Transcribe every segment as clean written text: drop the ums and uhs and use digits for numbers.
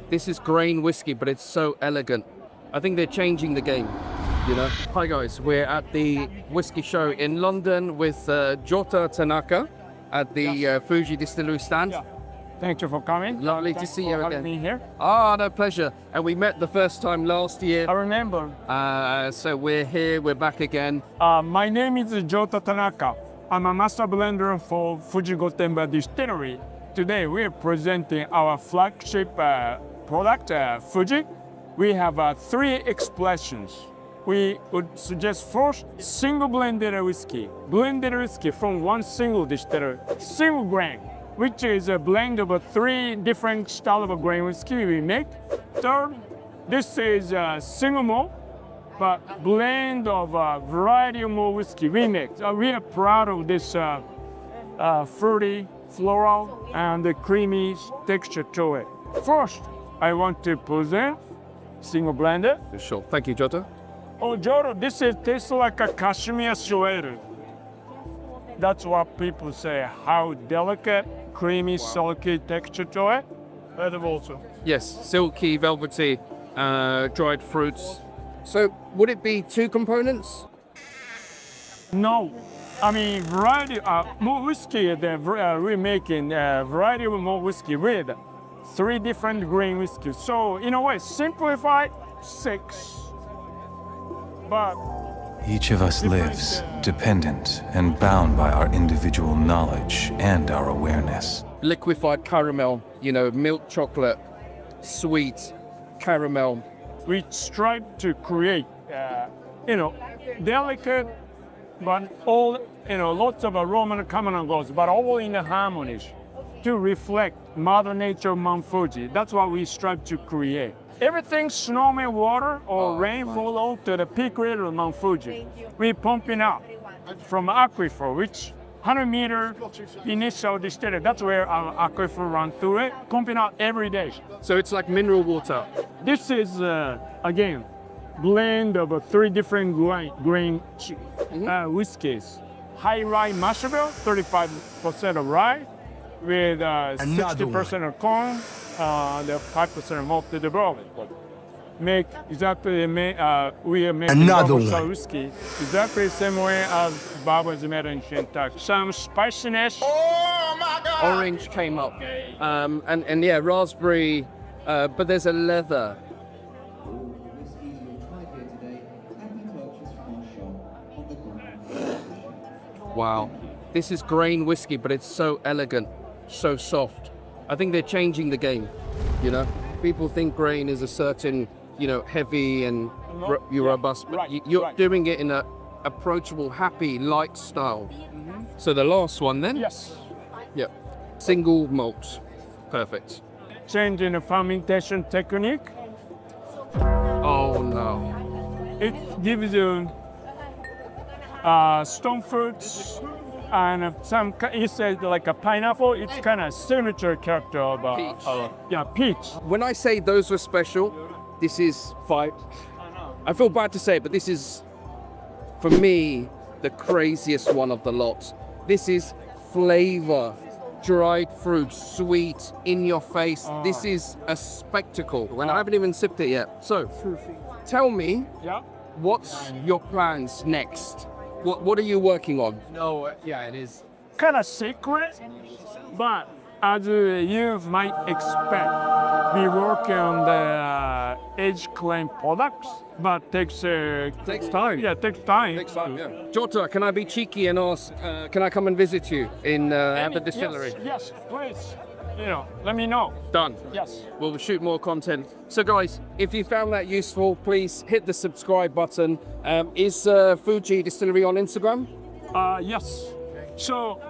This is grain whiskey, but it's so elegant. I think they're changing the game, you know? Hi guys, we're at the whiskey show in London with Jota Tanaka at the Fuji Distillery stand. Yeah. Thank you for coming. Lovely to see you again. Me here. Ah, no, pleasure. And we met the first time last year. I remember. So we're here, we're back again. My name is Jota Tanaka. I'm a master blender for Fuji Gotemba Distillery. Today we're presenting our flagship product, Fuji. We have 3 expressions. We would suggest first single blended whiskey. Blended whiskey from one single distillery, single grain, which is a blend of 3 different styles of grain whiskey we make. Third, this is a single malt, but blend of a variety of malt whiskey we make. We are proud of this fruity, floral, and creamy texture to it. First, I want to present single blended. Sure. Thank you, Jota. Oh, Jota, tastes like a cashmere sweater. That's what people say. How delicate, creamy, silky texture to it. Also. Yes, silky, velvety, dried fruits. So would it be 2 components? No. I mean, variety malt whiskey, we're making a variety of malt whiskey with 3 different grain whiskey. So in a way, simplified, 6. But each of us lives dependent and bound by our individual knowledge and our awareness. Liquefied caramel, you know, milk chocolate, sweet caramel. we strive to create, delicate, but all, lots of aroma coming and goes, but all in harmony to reflect Mother Nature Mount Fuji. That's what we strive to create. Everything snowman water or rainfall out to the peak rate of Mount Fuji. We pumping out from aquifer, which 100-meter initial distillery. That's where our aquifer run through it, pumping out every day. So it's like mineral water. This is, again, blend of 3 different grain whiskeys. High rye mash bill, 35% of rye, with 60% of corn, the 5% malted barley. Make exactly, we are making Barber whiskey exactly the same way as Barber is made in Kentucky. Some spiciness. Oh my God! Orange came up, and yeah, raspberry, but there's a leather. Wow, this is grain whiskey, but it's so elegant, so soft. I think they're changing the game, People think grain is a certain, heavy and robust, but you're doing it in a approachable, happy, light style. So the last one then? Yes. Yep. Single malt. Perfect. Change in the fermentation technique. Oh no. It gives you stone fruits and some, it's like a pineapple. It's kind of signature character of peach. When I say those were special, this is 5. I feel bad to say it, but this is, for me, the craziest one of the lot. This is flavor, dried fruit, sweet, in your face. This is a spectacle, and I haven't even sipped it yet. So, tell me, what's your plans next? What are you working on? No, yeah, it is. Kind of secret, but as you might expect, we work on the age claim products, but takes time. Yeah, takes time. Takes time, yeah. Jota, can I be cheeky and ask, can I come and visit you at the distillery? Yes, please. Let me know. Done. Yes. We'll shoot more content. So guys, if you found that useful, please hit the subscribe button. Is Fuji Distillery on Instagram? Yes. So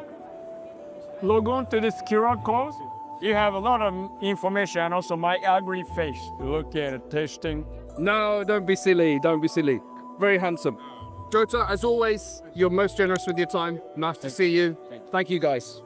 log on to this QR code. You have a lot of information and also my ugly face to look at it, tasting. No, don't be silly. Don't be silly. Very handsome. Jota, as always, you're most generous with your time. Nice to see you. Thank you guys.